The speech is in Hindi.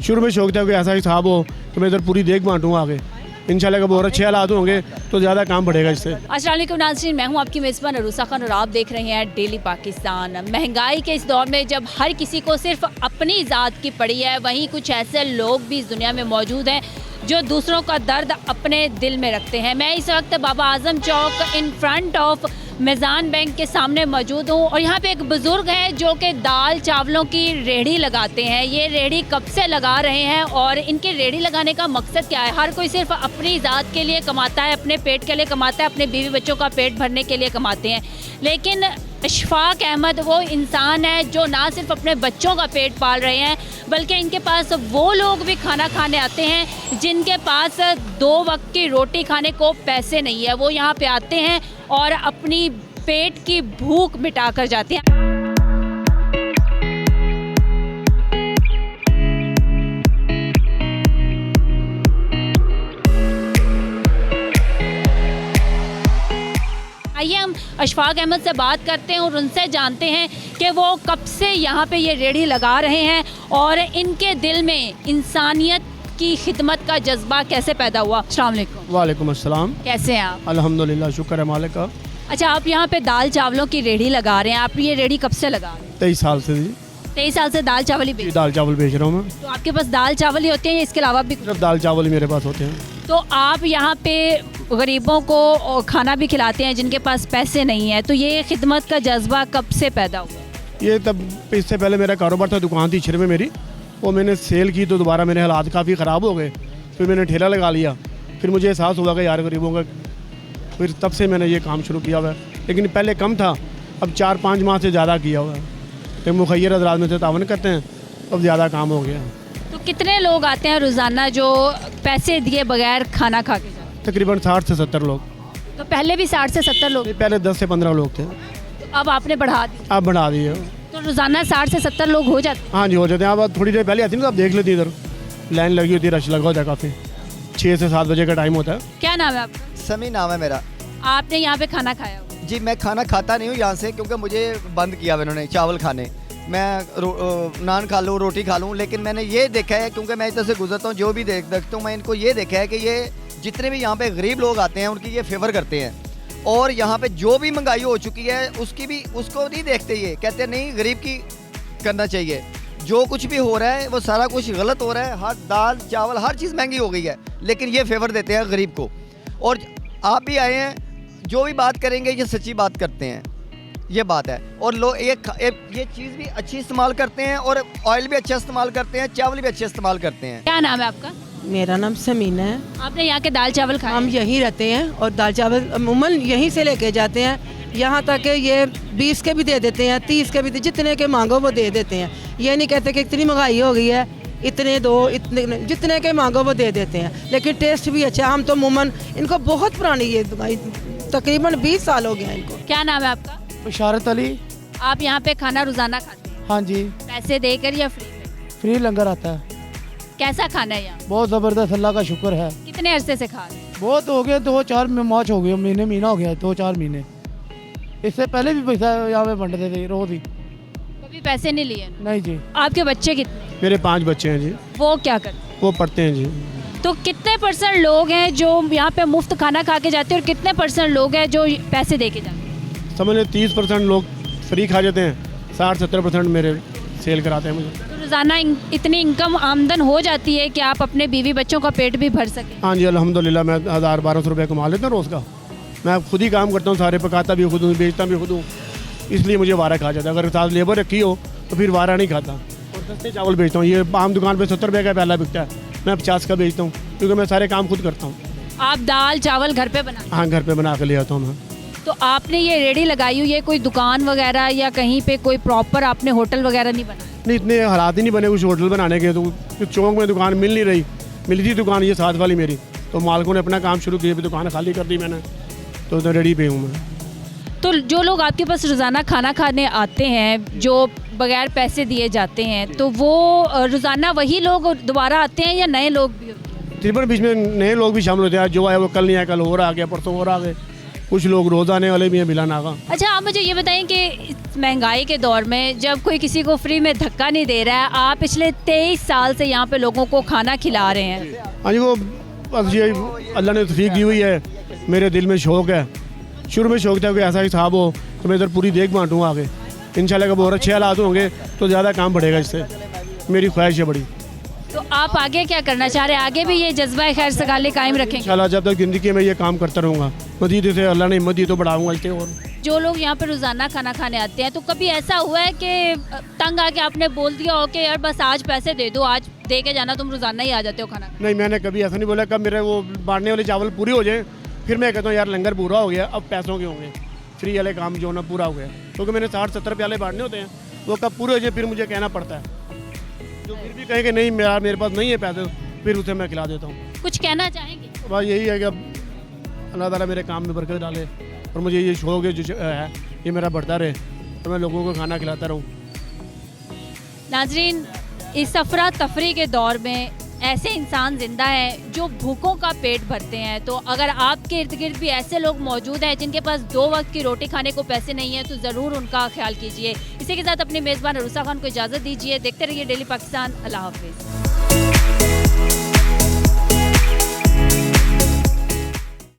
शुरू में शौक था कि ऐसा हिसाब हो तो मैं इधर पूरी देख बांटूँ आगे। इंशाल्लाह का बहुत अच्छे हालात होंगे तो ज़्यादा काम बढ़ेगा इससे। अस्सलाम वालेकुम नाज़रीन, मैं हूं आपकी मेज़बान अरूसा खान और आप देख रहे हैं डेली पाकिस्तान। महंगाई के इस दौर में जब हर किसी को सिर्फ अपनी ज़ात की पड़ी है, वहीं कुछ ऐसे लोग भी इस दुनिया में मौजूद हैं जो दूसरों का दर्द अपने दिल में रखते हैं। मैं इस वक्त बाबा आजम चौक in front of Meezaan bank के सामने मौजूद हूँ और यहाँ पे एक बुज़ुर्ग हैं जो कि दाल चावलों की रेहड़ी लगाते हैं। ये रेहड़ी कब से लगा रहे हैं और इनकी रेहड़ी लगाने का मकसद क्या है? हर कोई सिर्फ अपनी ज़ात के लिए कमाता है, अपने पेट के लिए कमाता है, अपने बीवी बच्चों का पेट भरने के लिए कमाते हैं। लेकिन अशफाक अहमद वो इंसान है जो ना सिर्फ अपने बच्चों का पेट पाल रहे हैं, बल्कि इनके पास वो लोग भी खाना खाने आते हैं जिनके पास 2 वक्त की रोटी खाने को पैसे नहीं है। वो यहाँ पे आते हैं और अपनी पेट की भूख मिटा कर जाते हैं। आइए हम अशफाक अहमद से बात करते हैं और उनसे जानते हैं कि वो कब से यहाँ पे ये रेहड़ी लगा रहे हैं और इनके दिल में इंसानियत की खिदमत का जज्बा कैसे पैदा हुआ। अस्सलाम वालेकुम। वालेकुम अस्सलाम। कैसे हैं आप? अल्हम्दुलिल्लाह, शुक्र है मालिक का। अच्छा, आप यहाँ पे दाल चावलों की रेहड़ी लगा रहे हैं, आप ये रेहड़ी कब से लगा रहे हैं? 23 साल से जी। 23 साल से दाल चावल ही बेच? दाल चावल बेच रहा हूँ मैं। तो आपके पास दाल चावल ही होते हैं, इसके अलावा भी? सिर्फ दाल चावल ही मेरे पास होते हैं। तो आप यहाँ पे गरीबों को खाना भी खिलाते हैं जिनके पास पैसे नहीं है, तो ये खिदमत का जज्बा कब से पैदा हुआ? ये तब इससे पहले मेरा कारोबार था, दुकान थी छिर में मेरी, वो मैंने सेल की तो दोबारा मेरे हालात काफ़ी ख़राब हो गए, फिर मैंने ठेला लगा लिया। फिर मुझे एहसास हुआ कि यार गरीबों का, फिर तब से मैंने ये काम शुरू किया हुआ है। लेकिन पहले कम था, अब 4-5 माह से ज़्यादा किया हुआ है। तो मुखैर हज़रात में से तावन करते हैं, अब ज़्यादा काम हो गया। तो कितने लोग आते हैं रोज़ाना जो पैसे दिए बगैर खाना खा के जाते हैं? तकरीबन 60 से 70 लोग। तो पहले भी 60 से 70 लोग? पहले 10 से 15 लोग थे, तो अब आपने बढ़ा दिया? अब बढ़ा दिए। तो रोज़ाना 60 से 70 लोग हो जाते हैं? हाँ जी, हो जाते हैं। आप थोड़ी देर पहले आती ना तो आप देख लेती, इधर लाइन लगी होती है, रश लगा होता है काफ़ी। 6 से 7 बजे का टाइम होता है। क्या नाम है आपका? समी नाम है मेरा। आपने यहाँ पे खाना खाया होगा? जी, मैं खाना खाता नहीं हूँ यहाँ से, क्योंकि मुझे बंद किया हुआ इन्होंने चावल खाने। मैं नान खा लूँ, रोटी खा लूँ, लेकिन मैंने ये देखा है, क्योंकि मैं इधर से गुजरता हूँ, जो भी देखता हूँ, मैं इनको ये देखा है कि ये जितने भी यहाँ पे गरीब लोग आते हैं उनकी ये फेवर करते हैं। और यहाँ पे जो भी महंगाई हो चुकी है उसको नहीं देखते, ये कहते हैं नहीं गरीब की करना चाहिए। जो कुछ भी हो रहा है वो सारा कुछ गलत हो रहा है। हर दाल चावल हर चीज़ महंगी हो गई है, लेकिन ये फेवर देते हैं गरीब को। और आप भी आए हैं, जो भी बात करेंगे ये सच्ची बात करते हैं, ये बात है। और लोग ये चीज़ भी अच्छी इस्तेमाल करते हैं और ऑयल भी अच्छा इस्तेमाल करते हैं, चावल भी अच्छे इस्तेमाल करते हैं। क्या नाम है आपका? मेरा नाम समीना है। आपने यहाँ के दाल चावल खाए? हम यहीं रहते हैं और दाल चावल अमूमन यहीं से लेके जाते हैं। यहाँ तक कि ये 20 के भी दे देते हैं, 30 के भी, जितने के मांगो वो दे देते हैं। ये नहीं कहते कि इतनी महंगाई हो गई है, इतने दो, इतने, जितने के मांगो वो दे देते हैं। लेकिन टेस्ट भी अच्छा। हम तो अमूमन इनको बहुत पुरानी ये तकरीबन 20 साल हो गया इनको। क्या नाम है आपका? बशारत अली। आप यहाँ पे खाना रोज़ाना खाते हैं? हाँ जी, पैसे देकर या फ्री? फ्री लंगर आता है। कैसा खाना है यहाँ? बहुत ज़बरदस्त, अल्लाह का शुक्र है। कितने अरसे से खा रहे हैं? बहुत हो गया, 2-4 मार्च हो गए, महीना हो गया, 2-4 महीने। इससे पहले भी पैसा यहाँ पे बंटते थे रोज ही। कभी पैसे नहीं लिए? नहीं जी। आपके बच्चे कितने? मेरे 5 बच्चे हैं जी। वो क्या करते हैं? वो पढ़ते हैं जी। तो कितने % लोग हैं जो यहाँ पे मुफ्त खाना खा के जाते हैं और कितने % लोग हैं जो पैसे दे के जाते हैं? समझ लें 30% लोग फ्री खा जाते हैं, 60-70% मेरे सेल कराते हैं मुझे। तो रोज़ाना इतनी इनकम आमदन हो जाती है कि आप अपने बीवी बच्चों का पेट भी भर सकें? हाँ जी, अल्हम्दुलिल्लाह। मैं 1000-1200 रुपये कमा लेता हूँ रोज़ का। मैं खुद ही काम करता हूँ, सारे पकाता भी खुद हूँ, बेचता भी खुद हूँ, इसलिए मुझे वारा खा जाता है। अगर साथ लेबर रखी हो तो फिर वारा नहीं खाता। और सस्ते चावल बेचता हूँ, ये आम दुकान पे 70 रुपये का पहला बिकता है, मैं 50 का बेचता हूँ, क्योंकि मैं सारे काम खुद करता हूँ। आप दाल चावल घर पे बनाते हैं? हाँ, घर पे बना कर ले आता हूँ मैं। तो आपने ये रेहड़ी लगाई हुई है, कोई दुकान वगैरह या कहीं पे कोई प्रॉपर आपने होटल वगैरह नहीं बनाया? नहीं, इतने हालात ही नहीं बने कुछ होटल बनाने के। तो चौक में दुकान मिल नहीं रही, मिली थी दुकान ये साथ वाली मेरी, तो मालिकों ने अपना काम शुरू किया, फिर दुकान खाली कर दी मैंने, तो उधर रेडी पे हूँ मैं। तो जो लोग आपके पास रोज़ाना खाना खाने आते हैं जो बगैर पैसे दिए जाते हैं, तो वो रोज़ाना वही लोग दोबारा आते हैं या नए लोग भी होते हैं? तकरीबन बीच में नए लोग भी शामिल होते हैं। जो आया वो कल नहीं आया, कल और आ गया, परसों और आ गए, कुछ लोग रोज़ आने वाले भी हैं बिला नागा। अच्छा, आप मुझे ये बताएं कि इस महंगाई के दौर में जब कोई किसी को फ्री में धक्का नहीं दे रहा है, आप पिछले 23 साल से यहाँ पे लोगों को खाना खिला रहे हैं। हाँ जी, वो बस ये अल्लाह ने तौफीक दी हुई है, मेरे दिल में शौक़ है, शुरू में शौक़ था कोई ऐसा हिसाब हो तो मैं इधर पूरी देख बांटूँ आगे। इंशाल्लाह कब और अच्छे हालात होंगे तो ज़्यादा काम बढ़ेगा, इससे मेरी ख्वाहिश है बड़ी। तो आप आगे क्या करना चाह रहे हैं? आगे भी ये जज्बा खैर सगाली कायम रखेंगे? इंशाल्लाह जब तक ज़िंदगी में ये काम करता रहूँगा, मज़ीद से अल्लाह ने हिम्मत दी तो बढ़ाऊँगा इसे। और जो लोग यहाँ पे रोज़ाना खाना खाने आते हैं, तो कभी ऐसा हुआ है कि तंग आके आपने बोल दिया हो कि यार बस आज पैसे दे दो, आज दे के जाना, तुम रोज़ाना ही आ जाते हो खाना? नहीं, मैंने कभी ऐसा नहीं बोला। कब मेरे वो बांटने वाले चावल पूरे हो जाए फिर मैं कहता हूँ यार लंगर पूरा हो गया, अब पैसों के होंगे, फ्री वाले काम जो ना पूरा हो गया, क्योंकि मैंने 60-70 प्याले बांटने होते हैं, वो कब पूरे हो जाए फिर मुझे कहना पड़ता है। जो फिर भी कहे कि नहीं मेरे पास नहीं है पैसे, फिर उसे मैं खिला देता हूँ। कुछ कहना चाहेंगे? बस यही है कि अब अल्लाह ताला मेरे काम में बरकत डाले और मुझे ये शौक़ है जो है ये मेरा बढ़ता रहे और मैं लोगों को खाना खिलाता रहूँ। नाजरीन, इस अफरा तफरी के दौर में ऐसे इंसान ज़िंदा हैं जो भूखों का पेट भरते हैं। तो अगर आपके इर्द गिर्द भी ऐसे लोग मौजूद हैं जिनके पास 2 वक्त की रोटी खाने को पैसे नहीं है, तो ज़रूर उनका ख्याल कीजिए। इसी के साथ अपने मेज़बान अरूसा खान को इजाज़त दीजिए। देखते रहिए डेली पाकिस्तान। अल्लाह हाफिज़।